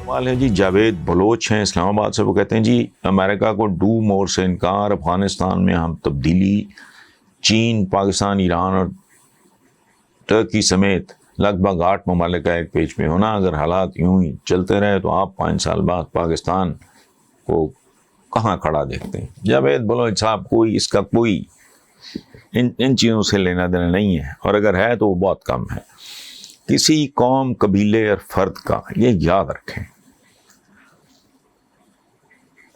سوال ہے جی جاوید بلوچ ہیں اسلام آباد سے. وہ کہتے ہیں جی امریکہ کو ڈو مور سے انکار, افغانستان میں ہم تبدیلی, چین, پاکستان, ایران اور ترکی سمیت لگ بھگ 8 ممالک کا ایک پیج پہ ہونا. اگر حالات یوں ہی چلتے رہے تو آپ 5 سال بعد پاکستان کو کہاں کھڑا دیکھتے ہیں؟ جاوید بلوچ صاحب کوئی اس کا کوئی ان چیزوں سے لینا دینا نہیں ہے, اور اگر ہے تو وہ بہت کم ہے. کسی قوم, قبیلے اور فرد کا, یہ یاد رکھیں,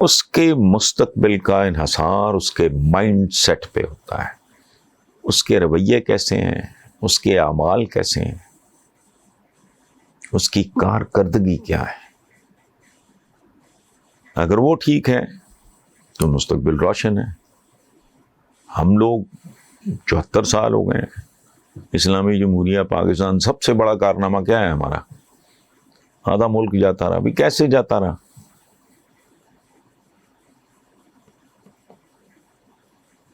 اس کے مستقبل کا انحصار اس کے مائنڈ سیٹ پہ ہوتا ہے. اس کے رویے کیسے ہیں, اس کے اعمال کیسے ہیں, اس کی کارکردگی کیا ہے. اگر وہ ٹھیک ہے تو مستقبل روشن ہے. ہم لوگ 74 سال ہو گئے ہیں. اسلامی جمہوریہ پاکستان سب سے بڑا کارنامہ کیا ہے ہمارا؟ آدھا ملک جاتا رہا. ابھی کیسے جاتا رہا؟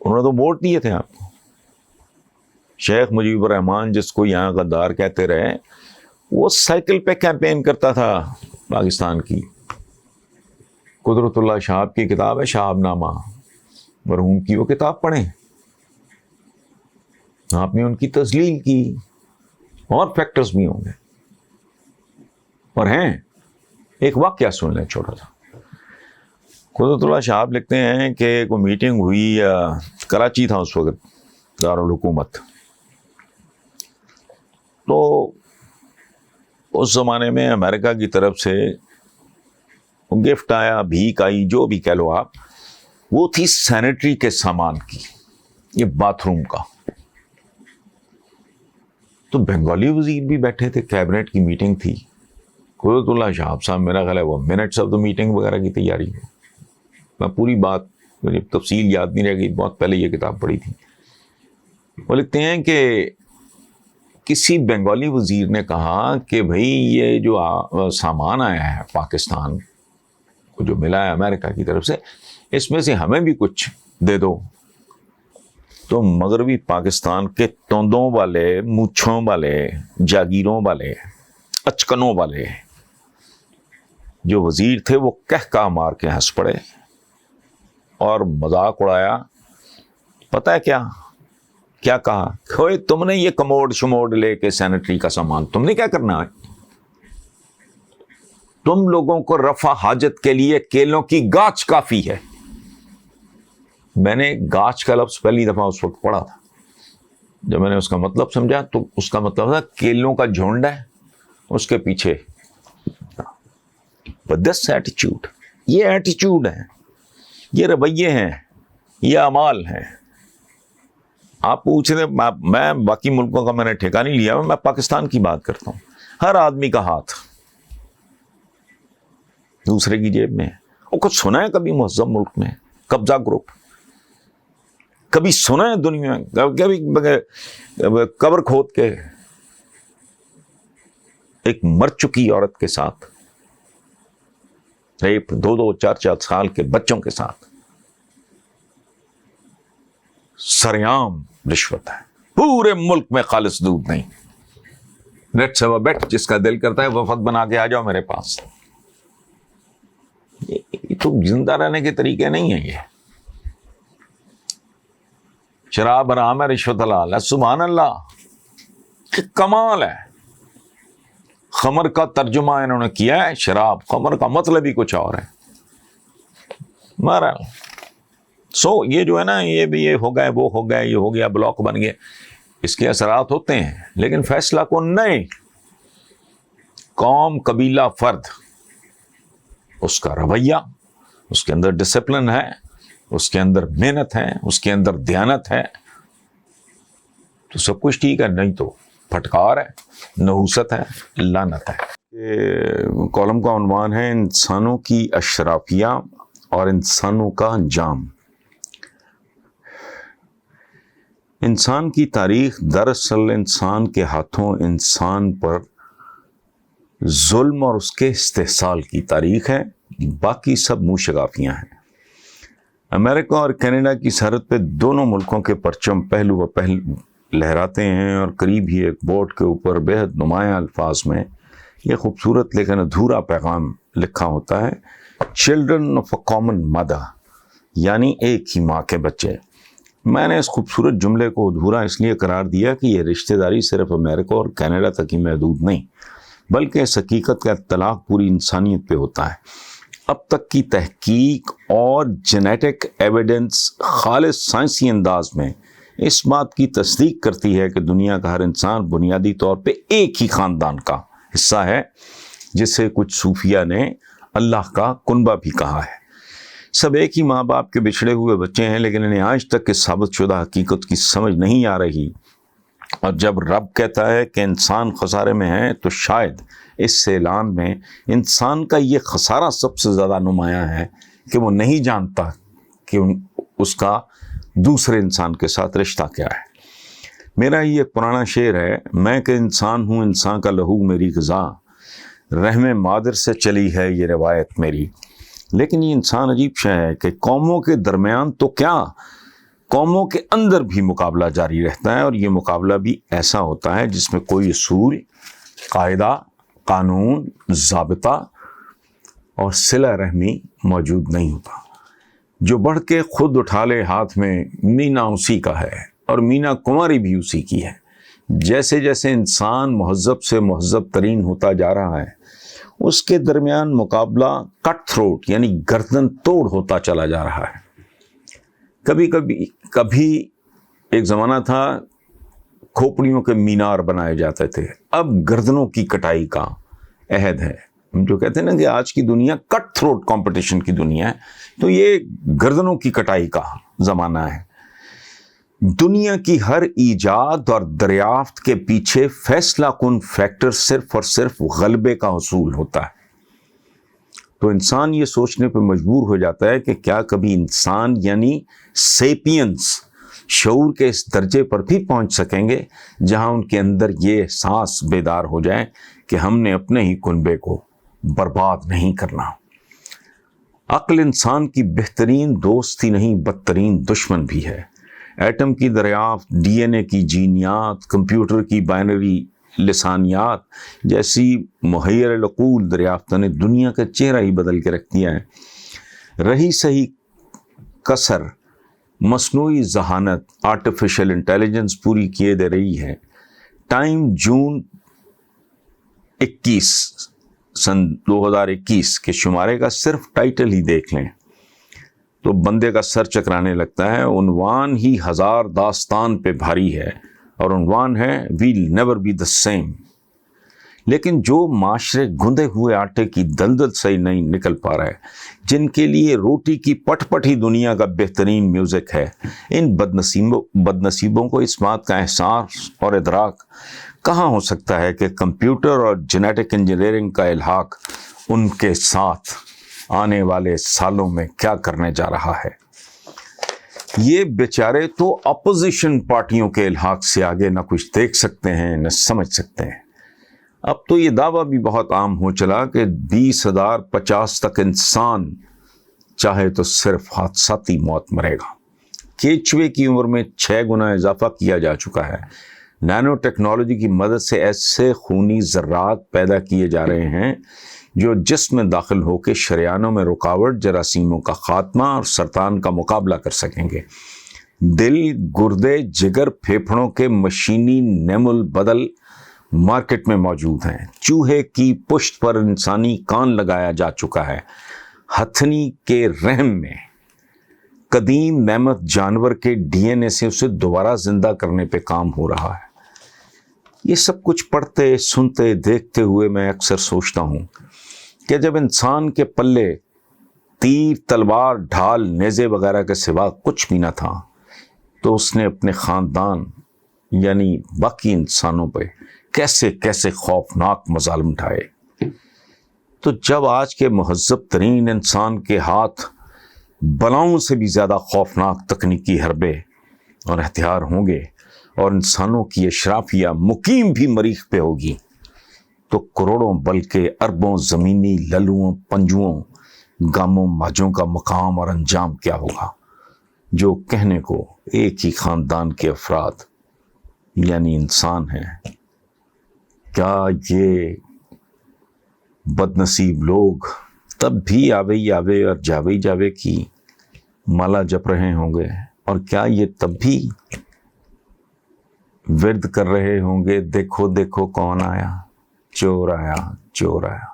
انہوں نے تو ووٹ دیے تھے آپ کو. شیخ مجیب الرحمان, جس کو یہاں غدار کہتے رہے, وہ سائیکل پہ کیمپین کرتا تھا پاکستان کی. قدرت اللہ شہاب کی کتاب ہے شہاب نامہ مرحوم کی, وہ کتاب پڑھیں, آپ نے ان کی تذلیل کی. اور فیکٹرز بھی ہوں گے اور ہیں. ایک واقعہ سن لیں چھوٹا سا. قدرت اللہ شہاب لکھتے ہیں کہ کوئی میٹنگ ہوئی, کراچی تھا اس وقت دارالحکومت, تو اس زمانے میں امریکہ کی طرف سے گفٹ آیا, بھیک آئی, جو بھی کہہ لو آپ. وہ تھی سینیٹری کے سامان کی, یہ باتھ روم کا. تو بنگالی وزیر بھی بیٹھے تھے, کیبنٹ کی میٹنگ تھی. قدرت اللہ شہاب صاحب, میرا خیال ہے وہ منٹس آف دا میٹنگ وغیرہ کی تیاری ہے. میں پوری بات, مجھے تفصیل یاد نہیں رہ گئی, بہت پہلے یہ کتاب پڑھی تھی. وہ لکھتے ہیں کہ کسی بنگالی وزیر نے کہا کہ بھئی یہ جو سامان آیا ہے پاکستان کو, جو ملا ہے امریکہ کی طرف سے, اس میں سے ہمیں بھی کچھ دے دو. تو مغربی پاکستان کے توندوں والے, مونچھوں والے, جاگیروں والے, اچکنوں والے جو وزیر تھے, وہ کہہ مار کے ہنس پڑے اور مذاق اڑایا. پتہ ہے کیا کہا؟ کھوئے تم نے یہ کموڈ شموڈ لے کے سینیٹری کا سامان تم نے کیا کرنا ہے؟ تم لوگوں کو رفع حاجت کے لیے کیلوں کی گاچھ کافی ہے. میں نے گاچھ کا لفظ پہلی دفعہ اس وقت پڑھا تھا. جب میں نے اس کا مطلب سمجھا تو اس کا مطلب تھا کیلوں کا جھنڈ ہے, اس کے پیچھے. But this attitude, یہ ایٹیچیوڈ ہے, یہ رویے ہیں, یہ اعمال ہیں. آپ پوچھ رہے, میں باقی ملکوں کا میں نے ٹھیکہ نہیں لیا, میں پاکستان کی بات کرتا ہوں. ہر آدمی کا ہاتھ دوسرے کی جیب میں ہے. اور کچھ سنا ہے کبھی مہذب ملک میں قبضہ گروپ؟ کبھی سنا ہے دنیا میں کبھی قبر کھود کے ایک مر چکی عورت کے ساتھ ریپ, 2-4 سال کے بچوں کے ساتھ سریعام رشوت ہے. پورے ملک میں خالص دودھ نہیں. لیٹس ہیو اے بیٹ, جس کا دل کرتا ہے وفد بنا کے آ جاؤ میرے پاس. یہ تو زندہ رہنے کے طریقے نہیں ہیں. یہ شراب حرام ہے, رشوت حلال ہے. سبحان اللہ, کمال ہے. خمر کا ترجمہ انہوں نے کیا ہے شراب. خمر کا مطلب ہی کچھ اور ہے. مہارا یہ جو ہے نا, یہ بھی یہ ہو گئے, وہ ہو گئے, یہ ہو گیا, بلاک بن گئے, اس کے اثرات ہوتے ہیں. لیکن فیصلہ کون نہیں, قوم, قبیلہ, فرد. اس کا رویہ, اس کے اندر ڈسپلن ہے, اس کے اندر محنت ہے, اس کے اندر دیانت ہے, تو سب کچھ ٹھیک ہے. نہیں تو پھٹکار ہے, نحوست ہے, لعنت ہے. کالم کا عنوان ہے انسانوں کی اشرافیہ اور انسانوں کا انجام. انسان کی تاریخ دراصل انسان کے ہاتھوں انسان پر ظلم اور اس کے استحصال کی تاریخ ہے. باقی سب منہ شگافیاں ہیں. امریکہ اور کینیڈا کی سرحد پہ دونوں ملکوں کے پرچم پہلو لہراتے ہیں, اور قریب ہی ایک بورڈ کے اوپر بے حد نمایاں الفاظ میں یہ خوبصورت لیکن ادھورا پیغام لکھا ہوتا ہے children of a common mother, یعنی ایک ہی ماں کے بچے۔ میں نے اس خوبصورت جملے کو ادھورا اس لیے قرار دیا کہ یہ رشتہ داری صرف امریکہ اور کینیڈا تک ہی محدود نہیں، بلکہ اس حقیقت کا اطلاق پوری انسانیت پہ ہوتا ہے۔ اب تک کی تحقیق اور جینیٹک ایویڈنس خالص سائنسی انداز میں اس بات کی تصدیق کرتی ہے کہ دنیا کا ہر انسان بنیادی طور پہ ایک ہی خاندان کا حصہ ہے، جسے کچھ صوفیہ نے اللہ کا کنبہ بھی کہا ہے۔ سب ایک ہی ماں باپ کے بچھڑے ہوئے بچے ہیں، لیکن انہیں آج تک اس ثابت شدہ حقیقت کی سمجھ نہیں آ رہی، اور جب رب کہتا ہے کہ انسان خسارے میں ہے تو شاید اس اعلان میں انسان کا یہ خسارہ سب سے زیادہ نمایاں ہے کہ وہ نہیں جانتا کہ اس کا دوسرے انسان کے ساتھ رشتہ کیا ہے۔ میرا یہ پرانا شعر ہے، میں کہ انسان ہوں، انسان کا لہو میری غذا، رحم مادر سے چلی ہے یہ روایت میری۔ لیکن یہ انسان عجیب شے ہے کہ قوموں کے درمیان تو کیا، قوموں کے اندر بھی مقابلہ جاری رہتا ہے، اور یہ مقابلہ بھی ایسا ہوتا ہے جس میں کوئی اصول، قاعدہ، قانون، ضابطہ اور صلہ رحمی موجود نہیں ہوتا۔ جو بڑھ کے خود اٹھا لے ہاتھ میں، مینا اسی کا ہے اور مینا کماری بھی اسی کی ہے۔ جیسے جیسے انسان مہذب سے مہذب ترین ہوتا جا رہا ہے، اس کے درمیان مقابلہ کٹ تھروٹ یعنی گردن توڑ ہوتا چلا جا رہا ہے۔ کبھی ایک زمانہ تھا کھوپڑیوں کے مینار بنائے جاتے تھے، اب گردنوں کی کٹائی کا عہد ہے۔ ہم جو کہتے ہیں نا کہ آج کی دنیا کٹ تھروٹ کمپٹیشن کی دنیا ہے، تو یہ گردنوں کی کٹائی کا زمانہ ہے۔ دنیا کی ہر ایجاد اور دریافت کے پیچھے فیصلہ کن فیکٹر صرف اور صرف غلبے کا حصول ہوتا ہے۔ تو انسان یہ سوچنے پہ مجبور ہو جاتا ہے کہ کیا کبھی انسان یعنی سیپینس شعور کے اس درجے پر بھی پہنچ سکیں گے جہاں ان کے اندر یہ احساس بیدار ہو جائے کہ ہم نے اپنے ہی کنبے کو برباد نہیں کرنا۔ عقل انسان کی بہترین دوست ہی نہیں، بدترین دشمن بھی ہے۔ ایٹم کی دریافت، ڈی این اے کی جینیات، کمپیوٹر کی بائنری لسانیات جیسی محیر العقول دریافتوں نے دنیا کا چہرہ ہی بدل کے رکھ دیا ہے۔ رہی صحیح کسر مصنوعی ذہانت، آرٹیفیشل انٹیلیجنس پوری کیے دے رہی ہے۔ ٹائم جون 21 سن 2021 کے شمارے کا صرف ٹائٹل ہی دیکھ لیں تو بندے کا سر چکرانے لگتا ہے۔ عنوان ہی ہزار داستان پہ بھاری ہے، اور عنوان ہے "We'll never be the same"۔ لیکن جو معاشرے گندے ہوئے آٹے کی دلدل سے نہیں نکل پا رہا ہے، جن کے لیے روٹی کی پٹ پٹ ہی دنیا کا بہترین میوزک ہے، ان بدنصیبوں کو اس بات کا احساس اور ادراک کہاں ہو سکتا ہے کہ کمپیوٹر اور جینیٹک انجینئرنگ کا الحاق ان کے ساتھ آنے والے سالوں میں کیا کرنے جا رہا ہے۔ یہ بیچارے تو اپوزیشن پارٹیوں کے الحاق سے آگے نہ کچھ دیکھ سکتے ہیں نہ سمجھ سکتے ہیں۔ اب تو یہ دعویٰ بھی بہت عام ہو چلا کہ 20,050 تک انسان چاہے تو صرف حادثاتی موت مرے گا۔ کیچوے کی عمر میں 6 گنا اضافہ کیا جا چکا ہے۔ نینو ٹیکنالوجی کی مدد سے ایسے خونی ذرات پیدا کیے جا رہے ہیں جو جسم میں داخل ہو کے شریانوں میں رکاوٹ، جراثیموں کا خاتمہ اور سرطان کا مقابلہ کر سکیں گے۔ دل، گردے، جگر، پھیپھڑوں کے مشینی نیم البدل مارکیٹ میں موجود ہیں۔ چوہے کی پشت پر انسانی کان لگایا جا چکا ہے۔ ہتھنی کے رحم میں قدیم نعمت جانور کے ڈی این اے سے اسے دوبارہ زندہ کرنے پہ کام ہو رہا ہے۔ یہ سب کچھ پڑھتے، سنتے، دیکھتے ہوئے میں اکثر سوچتا ہوں کہ جب انسان کے پلے تیر، تلوار، ڈھال، نیزے وغیرہ کے سوا کچھ بھی نہ تھا تو اس نے اپنے خاندان یعنی باقی انسانوں پہ کیسے کیسے خوفناک مظالم اٹھائے۔ تو جب آج کے مہذب ترین انسان کے ہاتھ بلاؤں سے بھی زیادہ خوفناک تکنیکی حربے اور ہتھیار ہوں گے اور انسانوں کی اشرافیہ مقیم بھی مریخ پہ ہوگی، تو کروڑوں بلکہ اربوں زمینی للوؤں، پنجوؤں، گاموں، ماجوں کا مقام اور انجام کیا ہوگا، جو کہنے کو ایک ہی خاندان کے افراد یعنی انسان ہیں۔ کیا یہ بدنصیب لوگ تب بھی آوے آوے اور جاوے جاوے کی مالا جپ رہے ہوں گے، اور کیا یہ تب بھی ورد کر رہے ہوں گے، دیکھو دیکھو کون آیا، چور آیا چور آیا۔